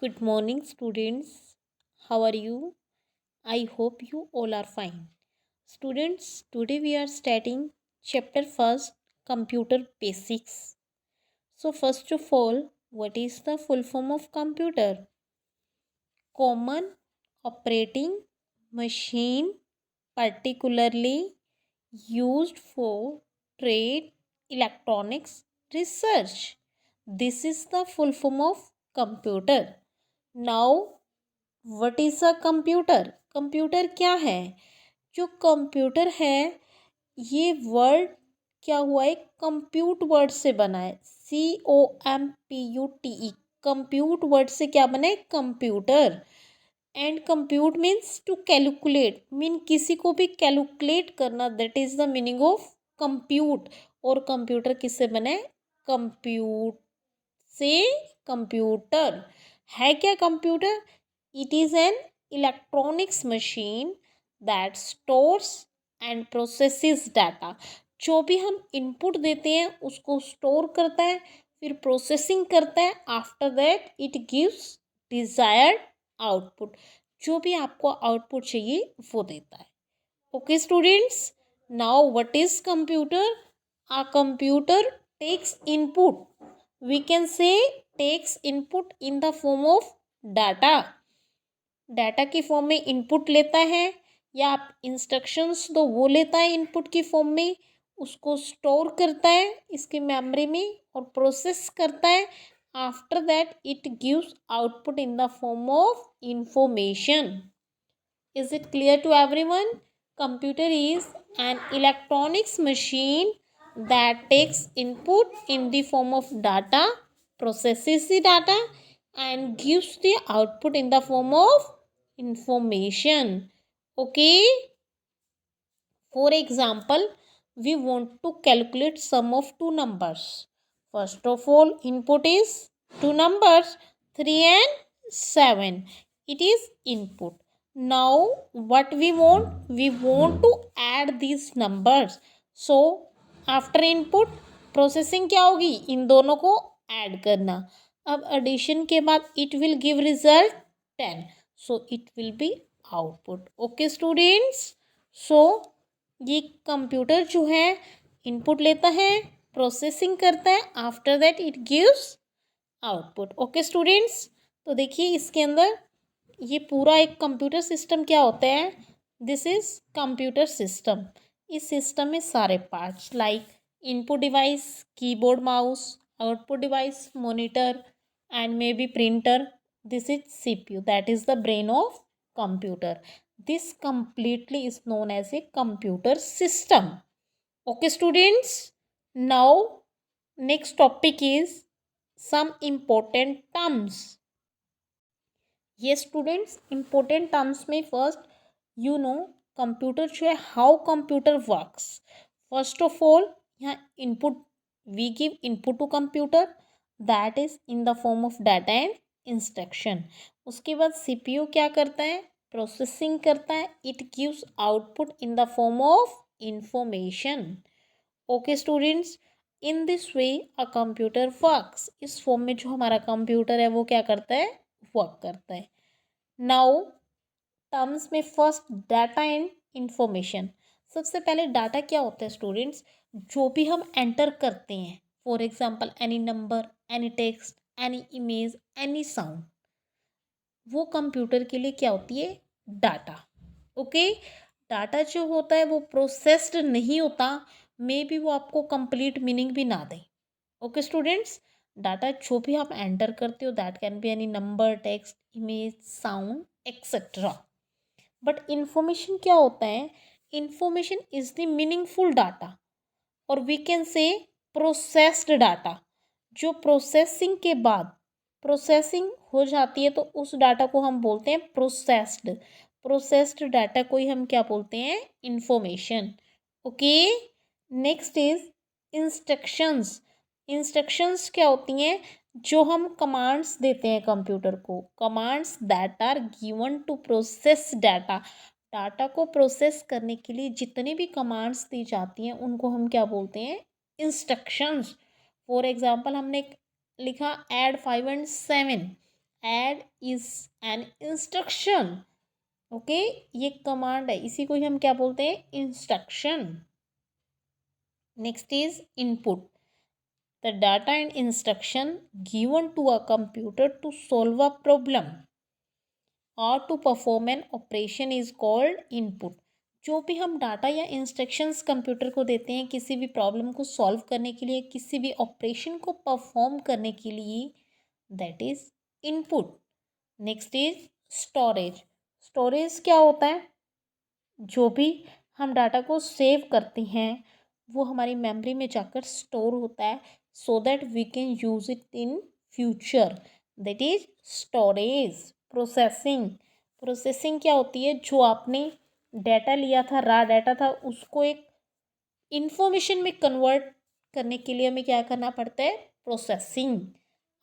Good morning, students. How are you? I hope you all are fine. Students, today we are starting chapter first, computer basics. So, first of all, what is the full form of computer? Common operating machine, particularly used for trade, electronics, research. This is the full form of computer. Now, what is a computer? Computer क्या है? जो computer है, ये word क्या हुआ है? Compute word से बना है। COMPUTE, कंप्यूट वर्ड से क्या बना है? Computer. And compute means to calculate, mean किसी को भी कैलकुलेट करना, that is the meaning of compute. और कंप्यूटर किससे बना है? कंप्यूट से। कंप्यूटर है क्या computer? It is an electronics machine that stores and processes data. जो भी हम इनपुट देते हैं उसको स्टोर करता है, फिर प्रोसेसिंग करता है, after that it gives desired output. जो भी आपको आउटपुट चाहिए वो देता है। Okay students, now what is computer? A computer takes input. We can say takes input in the form of data. Data की फॉर्म में इनपुट लेता है, या आप इंस्ट्रक्शंस तो वो लेता है इनपुट की फॉर्म में, उसको स्टोर करता है इसकी मेमोरी में और प्रोसेस करता है। After that it gives output in the form of information. Is it clear to everyone? Computer is an electronics machine that takes input in the form of data, processes the data, and gives the output in the form of information. Okay, for example, we want to calculate sum of two numbers. First of all, input is two numbers, 3 and 7. It is input. Now what we want? We want to add these numbers. So after input processing क्या होगी? इन दोनों को add करना। अब addition के बाद it will give result 10, so it will be output. Okay students, so ये computer जो है इनपुट लेता है, प्रोसेसिंग करता है, after that it gives output. Okay students, तो देखिए इसके अंदर ये पूरा एक कंप्यूटर सिस्टम क्या होता है? This is computer system. इस सिस्टम में सारे parts like input device, keyboard, mouse, output device, monitor, and may be printer. This is CPU, that is the brain of computer. This completely is known as a computer system. Okay students, now next topic is some important terms. ये students important terms में first computer जो है, how computer works. First of all, यहाँ input, we give input to computer, that is in the form of data and instruction. उसके बाद CPU क्या करता है? प्रोसेसिंग करता है, it gives output in the form of information. Okay students, in this way a computer works. इस form में जो हमारा कंप्यूटर है वो क्या करता है? वर्क करता है। नाउ टर्म्स में फर्स्ट डाटा एंड इंफॉर्मेशन। सबसे पहले डाटा क्या होता है स्टूडेंट्स? जो भी हम एंटर करते हैं, for example any number, any text, any image, any sound, वो कंप्यूटर के लिए क्या होती है? डाटा। ओके, डाटा जो होता है वो प्रोसेस्ड नहीं होता, मे बी वो आपको कंप्लीट मीनिंग भी ना दे। ओके स्टूडेंट्स, डाटा जो भी आप एंटर करते हो, that can be any number, text, image, sound, etcetera. But information क्या होता है? Information is the meaningful data, और we can say processed data. जो प्रोसेसिंग के बाद प्रोसेसिंग हो जाती है तो उस डाटा को हम बोलते हैं प्रोसेस्ड। प्रोसेस्ड डाटा को ही हम क्या बोलते हैं? Information. Okay, next is instructions. Instructions क्या होती हैं? जो हम कमांड्स देते हैं कंप्यूटर को, commands that are given to process data. Data को प्रोसेस करने के लिए जितनी भी कमांड्स दी जाती हैं उनको हम क्या बोलते हैं? इंस्ट्रक्शंस। फॉर एग्जांपल, हमने लिखा add 5 and 7, add is an instruction. Okay, ये कमांड है, इसी को ही हम क्या बोलते हैं, instruction. Next is input, the data and instruction given to a computer to solve a problem or to perform an operation is called input। जो भी हम डाटा या इंस्ट्रक्शंस कंप्यूटर को देते हैं किसी भी प्रॉब्लम को सॉल्व करने के लिए, किसी भी ऑपरेशन को परफॉर्म करने के लिए, that is input. Next is storage. Storage क्या होता है, जो भी हम डाटा को सेव करते हैं वो हमारी मेमोरी में जाकर स्टोर होता है, so that we can use it in future, that is storage. Processing, processing क्या होती है, जो आपने डाटा लिया था, रा डाटा था, उसको एक इंफॉर्मेशन में कन्वर्ट करने के लिए हमें क्या करना पड़ता है, प्रोसेसिंग।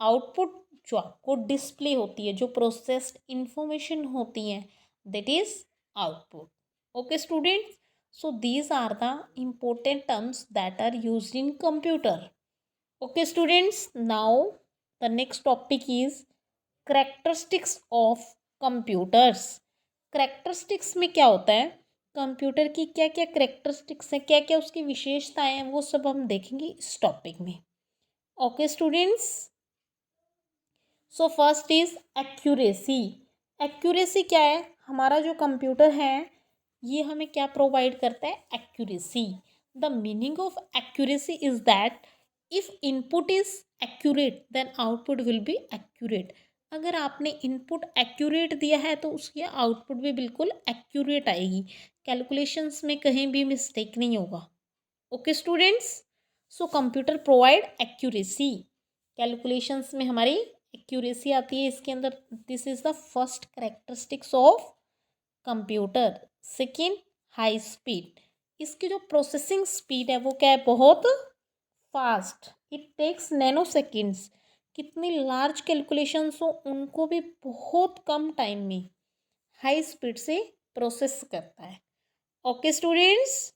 आउटपुट, जो आपको डिस्प्ले होती है, जो प्रोसेस्ड इंफॉर्मेशन होती है, that is output. Okay students, so these are the important terms that are used in computer। okay students, now the next topic is characteristics of computers। characteristics में क्या होता है, कंप्यूटर की क्या क्या करेक्टरिस्टिक्स हैं, क्या क्या उसकी विशेषताएं हैं, वो सब हम देखेंगे इस टॉपिक में। Okay students, so first is accuracy. Accuracy क्या है, हमारा जो कंप्यूटर है ये हमें क्या प्रोवाइड करता है, accuracy. The meaning of accuracy is that if input is accurate then output will be accurate. अगर आपने इनपुट एक्यूरेट दिया है तो उसकी आउटपुट भी बिल्कुल एक्यूरेट आएगी, कैलकुलेशंस में कहीं भी मिस्टेक नहीं होगा। Okay students, so computer provide accuracy, calculations में हमारी एक्यूरेसी आती है इसके अंदर। This is the first characteristics of computer. Second, high speed, इसकी जो प्रोसेसिंग स्पीड है वो क्या है, बहुत fast, it takes nanoseconds. कितनी लार्ज कैलकुलेशंस हो उनको भी बहुत कम टाइम में हाई स्पीड से प्रोसेस करता है। Okay students,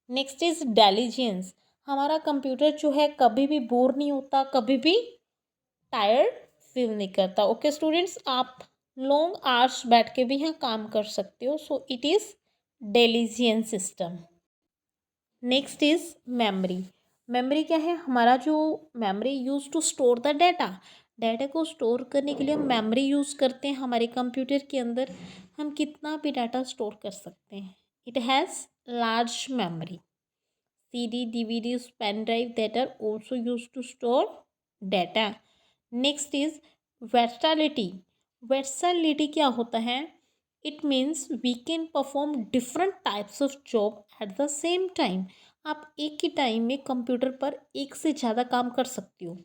next is diligence. हमारा कंप्यूटर जो है कभी भी बोर नहीं होता, कभी भी टायर्ड फील नहीं करता। ओके स्टूडेंट्स, आप लॉन्ग आवर्स बैठ के भी यहाँ काम कर सकते हो, so it is diligence system. Next is memory. Memory क्या है, हमारा जो memory use to store the data, data को स्टोर करने के लिए हम मेमोरी यूज़ करते हैं। हमारे कंप्यूटर के अंदर हम कितना भी डाटा स्टोर कर सकते हैं, it has large memory. CD, DVDs, pen drive that are also used to store data। Next is versatility. Versatility क्या होता है, it means we can perform different types of job at the same time. आप एक ही time में computer पर एक से ज़्यादा काम कर सकते हो,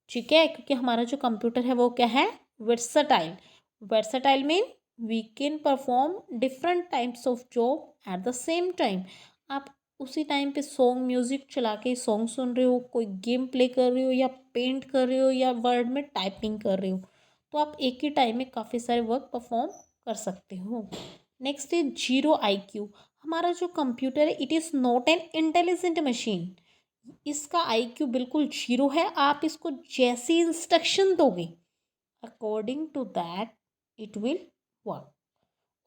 ठीक है, क्योंकि हमारा जो कंप्यूटर है वो क्या है, versatile. Versatile mean we can perform different types of job at the same time. आप उसी टाइम पे सॉन्ग म्यूज़िक चला के सॉन्ग सुन रहे हो, कोई गेम प्ले कर रहे हो, या पेंट कर रहे हो, या वर्ड में टाइपिंग कर रहे हो, तो आप एक ही टाइम में काफ़ी सारे वर्क परफॉर्म कर सकते हो। Next is zero IQ। हमारा जो कंप्यूटर है it is not an intelligent machine, इसका IQ बिल्कुल जीरो है। आप इसको जैसी इंस्ट्रक्शन दोगे according to that it will work.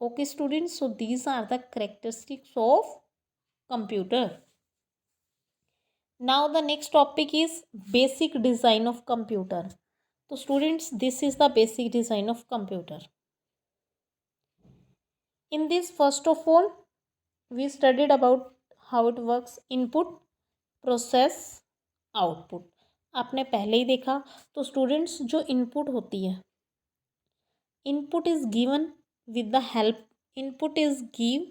Okay students, so these are the characteristics of computer। Now the next topic is basic design of computer। तो students, this is the basic design of computer। In this, first of all, we studied about how it works, input, process, output। आपने पहले ही देखा। तो students, जो input होती है, input is given with the help, input is give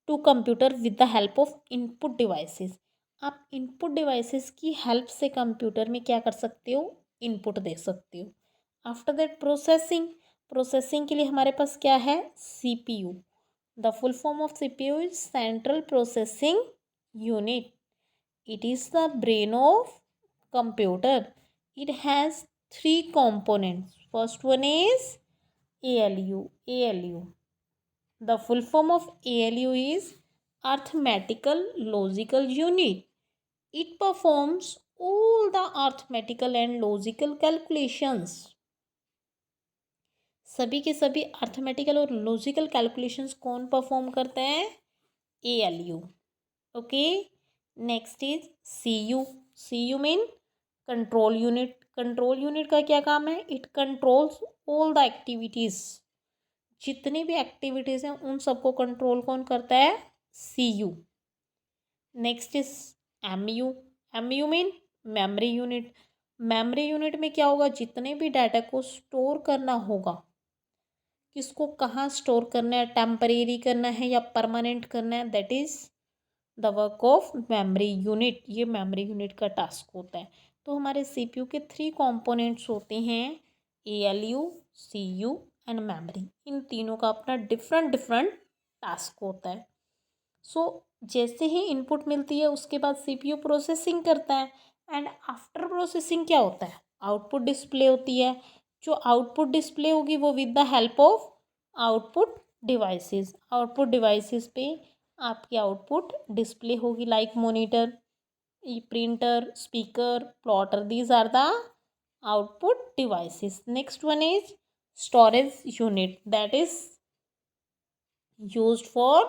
to computer with the help of input devices. आप input devices की help से कंप्यूटर में क्या कर सकते हो, इनपुट दे सकते हो। आफ्टर दैट प्रोसेसिंग, प्रोसेसिंग के लिए हमारे पास क्या है, CPU। The full form of CPU is central processing unit. It is the brain of computer. It has 3 components। First one is ALU। The full form of ALU is Arithmetical Logical Unit। It performs all the arithmetical and logical calculations. सभी के सभी arithmetical और logical calculations कौन perform करते हैं? ALU. Okay, next is CU. CU mean control unit. Control unit का क्या काम है? It controls all the activities. जितनी भी एक्टिविटीज हैं उन सबको कंट्रोल कौन करता है? CU. Next is MU. MU mean memory unit. Memory unit में क्या होगा? जितने भी डाटा को स्टोर करना होगा, किसको कहाँ स्टोर करना है, टेम्परेरी करना है या परमानेंट करना है, that is the work of memory unit. ये मेमोरी यूनिट का टास्क होता है. तो हमारे CPU के 3 कंपोनेंट्स होते हैं, ALU, CU एंड मेमोरी. इन तीनों का अपना डिफरेंट डिफरेंट टास्क होता है. सो जैसे ही इनपुट मिलती है उसके बाद CPU प्रोसेसिंग करता है एंड आफ्टर प्रोसेसिंग क्या होता है? आउटपुट डिस्प्ले होती है. जो आउटपुट डिस्प्ले होगी वो with the help of output devices. Output devices पे आपकी आउटपुट डिस्प्ले होगी, like monitor, printer, speaker, plotter. These are the output devices. Next one is storage unit, that is used for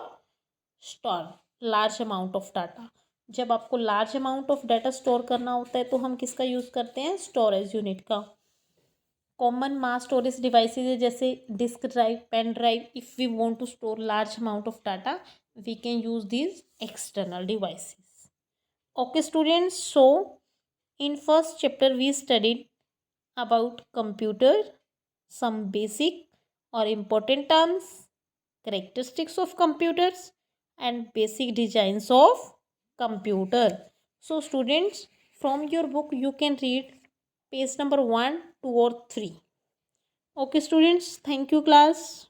store large amount of data. जब आपको large amount of data store करना होता है तो हम किसका use करते हैं? स्टोरेज यूनिट का. कॉमन मास स्टोरेज डिवाइसेज है जैसे disk drive, pen drive. If we want to store large amount of data we can use these external devices. Okay students, so in first chapter we studied about computer, some basic or important terms, characteristics of computers and basic designs of computer. So students, from your book you can read page number 1, 2 or 3. Okay students, thank you class.